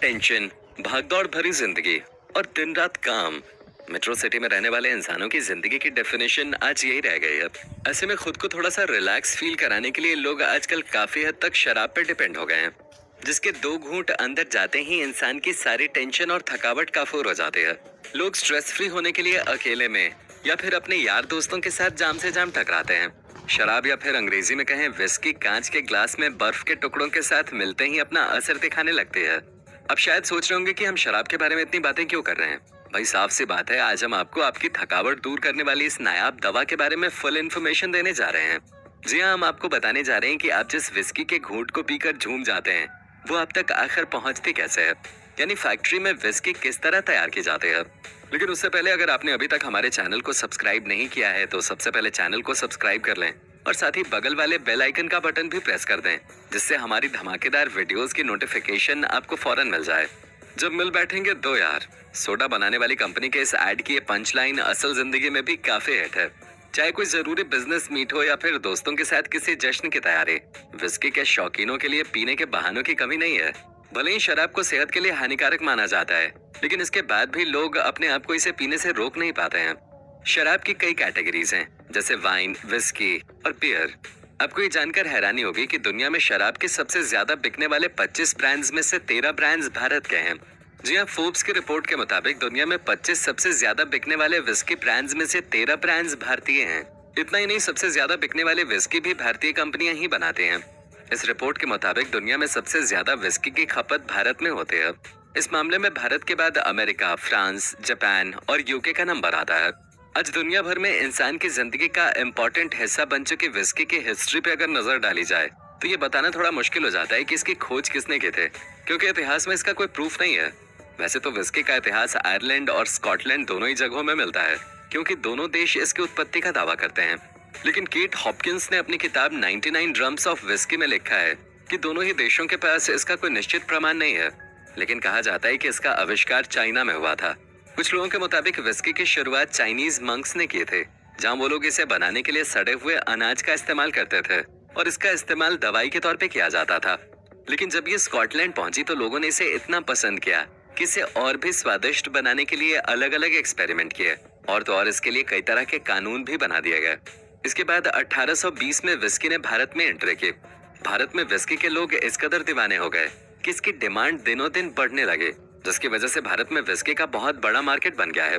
Tension, भागदौड़ भरी जिंदगी और दिन रात काम। मेट्रो सिटी में रहने वाले इंसानों की जिंदगी की डेफिनेशन आज यही रह गई है। ऐसे में खुद को थोड़ा सा रिलैक्स फील कराने के लिए लोग आजकल काफी हद तक शराब पे डिपेंड हो गए हैं, जिसके 2 घूंट अंदर जाते ही इंसान की सारी टेंशन और थकावट काफूर हो जाती है। लोग स्ट्रेस फ्री होने के लिए अकेले में या फिर अपने यार दोस्तों के साथ जाम से जाम टकराते हैं। शराब या फिर अंग्रेजी में कहें विस्की कांच के ग्लास में बर्फ के टुकड़ों के साथ मिलते ही अपना असर दिखाने लगती है। अब शायद सोच रहे होंगे कि हम शराब के बारे में इतनी बातें क्यों कर रहे हैं। भाई साफ सी बात है, आज हम आपको आपकी थकावट दूर करने वाली इस नायाब दवा के बारे में फुल इन्फॉर्मेशन देने जा रहे हैं। जी हाँ, हम आपको बताने जा रहे हैं कि आप जिस विस्की के घूंट को पीकर झूम जाते हैं वो आप तक आखिर पहुंचती कैसे है, यानी फैक्ट्री में विस्की किस तरह तैयार की जाती है। लेकिन उससे पहले अगर आपने अभी तक हमारे चैनल को सब्सक्राइब नहीं किया है तो सबसे पहले चैनल को सब्सक्राइब कर लें और साथ ही बगल वाले बेल आइकन का बटन भी प्रेस कर दें, जिससे हमारी धमाकेदार वीडियोस की नोटिफिकेशन आपको फौरन मिल जाए। जब मिल बैठेंगे दो यार, सोडा बनाने वाली कंपनी के इस ऐड की ये पंच लाइन असल जिंदगी में भी काफी हिट है। चाहे कोई जरूरी बिजनेस मीट हो या फिर दोस्तों के साथ किसी जश्न की तैयारी, विस्की के शौकीनों के लिए पीने के बहानों की कमी नहीं है। भले ही शराब को सेहत के लिए हानिकारक माना जाता है, लेकिन इसके बाद भी लोग अपने आप को इसे पीने से रोक नहीं पाते हैं। शराब की कई कैटेगरीज हैं, जैसे वाइन, विस्की और बियर। आपको ये जानकर हैरानी होगी कि दुनिया में शराब के सबसे ज्यादा बिकने वाले 25 ब्रांड्स में से 13 ब्रांड्स भारत के हैं। जी हाँ, फोर्ब्स की रिपोर्ट के मुताबिक दुनिया में 25 सबसे ज्यादा बिकने वाले विस्की ब्रांड्स में से 13 ब्रांड्स भारतीय हैं। इतना ही नहीं, सबसे ज्यादा बिकने वाले विस्की भी भारतीय कंपनियां ही बनाती हैं। इस रिपोर्ट के मुताबिक दुनिया में सबसे ज्यादा विस्की की खपत भारत में होती है। इस मामले में भारत के बाद अमेरिका, फ्रांस, जापान और यूके का नंबर आता है। आज दुनिया भर में इंसान की जिंदगी का इम्पोर्टेंट हिस्सा बन चुकी विस्की की हिस्ट्री पे अगर नजर डाली जाए तो ये बताना थोड़ा मुश्किल हो जाता है कि इसकी खोज किसने की थी, क्योंकि इतिहास में इसका कोई प्रूफ नहीं है। वैसे तो विस्की का इतिहास आयरलैंड और स्कॉटलैंड दोनों ही जगहों में मिलता है, क्योंकि दोनों देश इसकी उत्पत्ति का दावा करते हैं। लेकिन कीट हॉपकिंस ने अपनी किताब 99 ड्रम्स ऑफ विस्की में लिखा है कि दोनों ही देशों के पास इसका कोई निश्चित प्रमाण नहीं है, लेकिन कहा जाता है कि इसका आविष्कार चाइना में हुआ था। कुछ लोगों के मुताबिक विस्की की शुरुआत चाइनीज मंक्स ने की थी, जहां वो लोग इसे बनाने के लिए सड़े हुए अनाज का इस्तेमाल करते थे और इसका इस्तेमाल दवाई के तौर पे किया जाता था। लेकिन जब ये स्कॉटलैंड पहुंची तो लोगों ने इसे इतना पसंद किया कि इसे और भी स्वादिष्ट बनाने के लिए अलग अलग एक्सपेरिमेंट किए और तो और इसके लिए कई तरह के कानून भी बना दिए गए। इसके बाद 1820 में विस्की ने भारत में एंट्री की। भारत में विस्की के लोग इस कदर दीवाने हो गए कि इसकी डिमांड दिनों दिन बढ़ने लगे, जिसकी वजह से भारत में विस्की का बहुत बड़ा मार्केट बन गया है।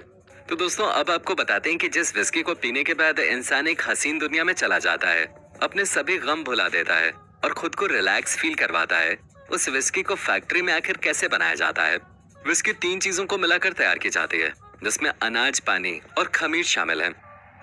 तो दोस्तों, अब आपको बताते हैं कि जिस विस्की को पीने के बाद इंसान एक हसीन दुनिया में चला जाता है, अपने सभी गम भुला देता है और खुद को रिलैक्स फील करवाता है, उस विस्की को फैक्ट्री में आखिर कैसे बनाया जाता है। विस्की 3 चीजों को मिलाकर तैयार की जाती है, जिसमें अनाज, पानी और खमीर शामिल है।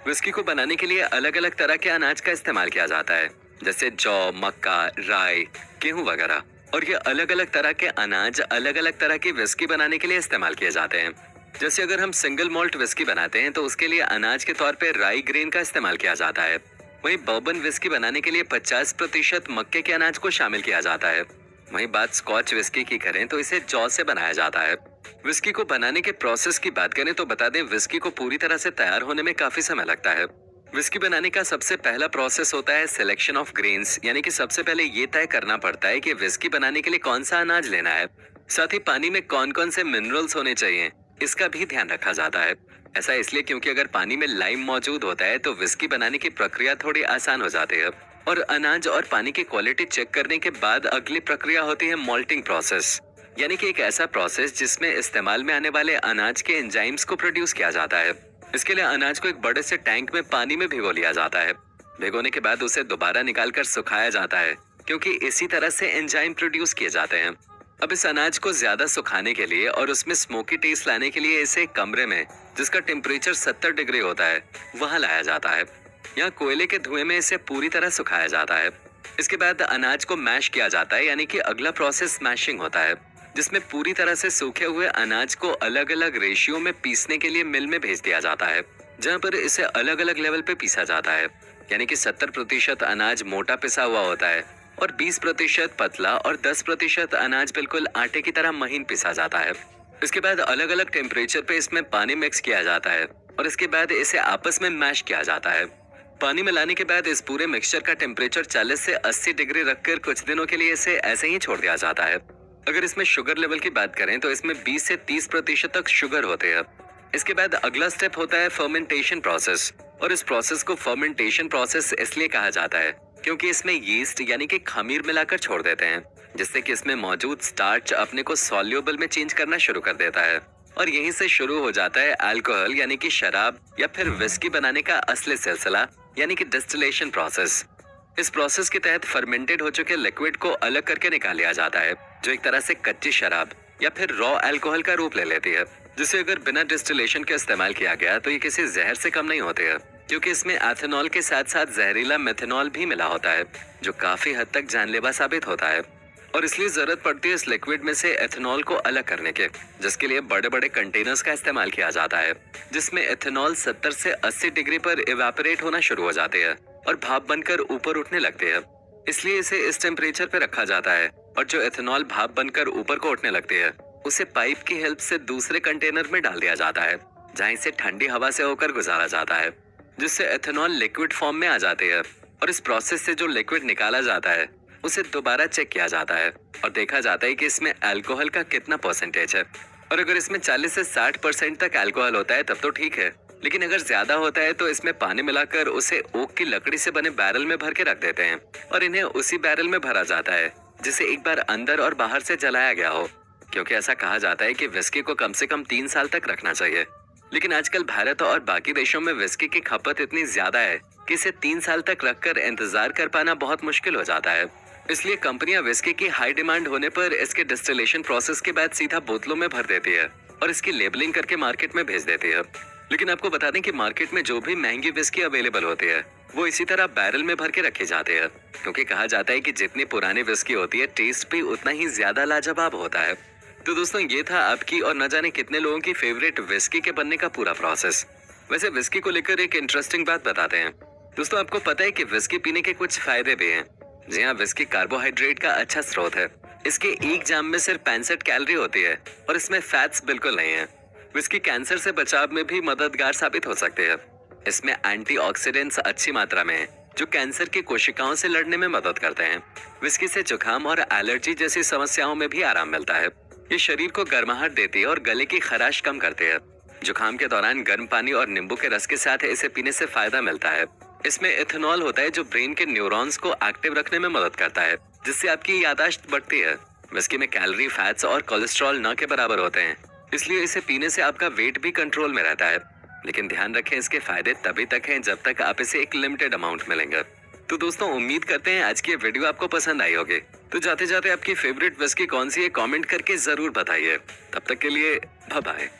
विस्की को बनाने के लिए अलग अलग तरह के अनाज का इस्तेमाल किया जाता है, जैसे जौ, मक्का, राई, गेहूं वगैरह। और ये अलग अलग तरह के अनाज अलग अलग तरह की विस्की बनाने के लिए इस्तेमाल किए जाते हैं। जैसे अगर हम सिंगल मॉल्ट विस्की बनाते हैं तो उसके लिए अनाज के तौर पे राई ग्रेन का इस्तेमाल किया जाता है। वहीं बर्बन विस्की बनाने के लिए 50% मक्के के अनाज को शामिल किया जाता है। वहीं बात स्कॉच विस्की की करें तो इसे जौ से बनाया जाता है। विस्की को बनाने के प्रोसेस की बात करें तो बता दें, विस्की को पूरी तरह से तैयार होने में काफी समय लगता है। विस्की बनाने का सबसे पहला प्रोसेस होता है सिलेक्शन ऑफ ग्रेन्स, यानी कि सबसे पहले ये तय करना पड़ता है कि विस्की बनाने के लिए कौन सा अनाज लेना है। साथ ही पानी में कौन कौन से मिनरल्स होने चाहिए, इसका भी ध्यान रखा जाता है। ऐसा इसलिए क्योंकि अगर पानी में लाइम मौजूद होता है तो विस्की बनाने की प्रक्रिया थोड़ी आसान हो जाती है। और अनाज और पानी की क्वालिटी चेक करने के बाद अगली प्रक्रिया होती है मॉल्टिंग प्रोसेस, यानी कि एक ऐसा प्रोसेस जिसमें इस्तेमाल में आने वाले अनाज के एंजाइम्स को प्रोड्यूस किया जाता है। इसके लिए अनाज को एक बड़े से टैंक में पानी में भिगो लिया जाता है। भिगोने के बाद उसे दोबारा निकालकर सुखाया जाता है, क्योंकि इसी तरह से एंजाइम प्रोड्यूस किए जाते हैं। अब इस अनाज को ज्यादा सुखाने के लिए और उसमें स्मोकी टेस्ट लाने के लिए इसे कमरे में, जिसका टेम्परेचर 70 डिग्री होता है, वहां लाया जाता है। यहाँ कोयले के धुएं में इसे पूरी तरह सुखाया जाता है। इसके बाद अनाज को मैश किया जाता है, यानी कि अगला प्रोसेस मैशिंग होता है, जिसमें पूरी तरह से सूखे हुए अनाज को अलग अलग रेशियो में पीसने के लिए मिल में भेज दिया जाता है, जहां पर इसे अलग अलग लेवल पे पीसा जाता है। यानी कि 70% अनाज मोटा पिसा हुआ होता है और 20% पतला और 10% अनाज बिल्कुल आटे की तरह महीन पिसा जाता है। इसके बाद अलग अलग टेम्परेचर पे इसमें पानी मिक्स किया जाता है और इसके बाद इसे आपस में मैश किया जाता है। पानी मिलाने के बाद इस पूरे मिक्सचर का टेम्परेचर 40 से 80 डिग्री रखकर कुछ दिनों के लिए इसे ऐसे ही छोड़ दिया जाता है। अगर इसमें शुगर लेवल की बात करें तो इसमें 20 से 30% तक शुगर होते हैं। इसके बाद अगला स्टेप होता है फर्मेंटेशन प्रोसेस, और इस प्रोसेस को फर्मेंटेशन प्रोसेस इसलिए कहा जाता है क्योंकि इसमें यीस्ट यानी कि खमीर मिलाकर छोड़ देते हैं, जिससे कि इसमें मौजूद स्टार्च अपने को सॉल्युबल में चेंज करना शुरू कर देता है, और यहीं से शुरू हो जाता है अल्कोहल यानी कि शराब या फिर विस्की बनाने का असली सिलसिला यानी कि डिस्टिलेशन प्रोसेस। इस प्रोसेस के तहत फर्मेंटेड हो चुके लिक्विड को अलग करके निकाल लिया जाता है, जो एक तरह से कच्ची शराब या फिर रॉ अल्कोहल का रूप ले लेती है, जिसे अगर बिना डिस्टिलेशन के इस्तेमाल किया गया तो ये किसी जहर से कम नहीं होते हैं, क्योंकि इसमें एथेनॉल के साथ साथ जहरीला मेथनॉल भी मिला होता है, जो काफी हद तक जानलेवा साबित होता है। और इसलिए जरूरत पड़ती है इस लिक्विड में से एथेनॉल को अलग करने के, जिसके लिए बड़े बड़े कंटेनर्स का इस्तेमाल किया जाता है, जिसमें एथेनॉल 70 से 80 डिग्री पर इवेपोरेट होना शुरू हो जाते हैं और भाप बनकर ऊपर उठने लगते हैं। इसलिए इसे इस टेम्परेचर पे रखा जाता है, और जो एथेनॉल भाप बनकर ऊपर को उठने लगते हैं उसे पाइप की हेल्प से दूसरे कंटेनर में डाल दिया जाता है, जहाँ इसे ठंडी हवा से होकर गुजारा जाता है, जिससे एथेनॉल लिक्विड फॉर्म में आ जाते हैं। और इस प्रोसेस से जो लिक्विड निकाला जाता है उसे दोबारा चेक किया जाता है और देखा जाता है कि इसमें अल्कोहल का कितना परसेंटेज है। और अगर इसमें 40 से 60% तक अल्कोहल होता है तब तो ठीक है, लेकिन अगर ज्यादा होता है तो इसमें पानी मिलाकर उसे ओक की लकड़ी से बने बैरल में भर के रख देते हैं, और इन्हें उसी बैरल में भरा जाता है जिसे एक बार अंदर और बाहर से जलाया गया हो, क्योंकि ऐसा कहा जाता है कि विस्की को कम से कम 3 साल तक रखना चाहिए। लेकिन आजकल भारत और बाकी देशों में विस्की की खपत इतनी ज्यादा है कि इसे 3 साल तक रखकर इंतजार कर पाना बहुत मुश्किल हो जाता है। इसलिए कंपनियां विस्की की हाई डिमांड होने पर इसके डिस्टिलेशन प्रोसेस के बाद सीधा बोतलों में भर देती है और इसकी लेबलिंग करके मार्केट में भेज देती है। लेकिन आपको बता दें कि मार्केट में जो भी महंगी विस्की अवेलेबल होती है वो इसी तरह बैरल में भर के रखे जाते हैं, क्योंकि कहा जाता है कि जितनी पुरानी विस्की होती है टेस्ट भी उतना ही ज्यादा लाजवाब होता है। तो दोस्तों ये था आपकी और न जाने कितने लोगों की फेवरेट विस्की के बनने का पूरा प्रोसेस। वैसे विस्की को लेकर एक इंटरेस्टिंग बात बताते हैं। दोस्तों आपको पता है कि विस्की पीने के कुछ फायदे भी हैं। जी हाँ, विस्की कार्बोहाइड्रेट का अच्छा स्रोत है। इसके एक जाम में सिर्फ 65 कैलोरी होती है और इसमें फैट्स बिल्कुल नहीं है। विस्की कैंसर से बचाव में भी मददगार साबित हो सकते हैं। इसमें एंटीऑक्सीडेंट्स अच्छी मात्रा में है, जो कैंसर की कोशिकाओं से लड़ने में मदद करते हैं। विस्की से जुकाम और एलर्जी जैसी समस्याओं में भी आराम मिलता है। ये शरीर को गर्माहट देती है और गले की खराश कम करते हैं। जुकाम के दौरान गर्म पानी और नींबू के रस के साथ इसे पीने से फायदा मिलता है। इसमें एथेनॉल होता है जो ब्रेन के न्यूरॉन्स को एक्टिव रखने में मदद करता है, जिससे आपकी याददाश्त बढ़ती है। विस्की में कैलोरी, फैट्स और कोलेस्ट्रॉल न के बराबर होते हैं, इसलिए इसे पीने से आपका वेट भी कंट्रोल में रहता है। लेकिन ध्यान रखें, इसके फायदे तभी तक हैं जब तक आप इसे एक लिमिटेड अमाउंट मिलेंगे। तो दोस्तों उम्मीद करते हैं आज की वीडियो आपको पसंद आई होगी। तो जाते जाते आपकी फेवरेट विस्की कौन सी है कमेंट करके जरूर बताइए। तब तक के लिए बाय बाय।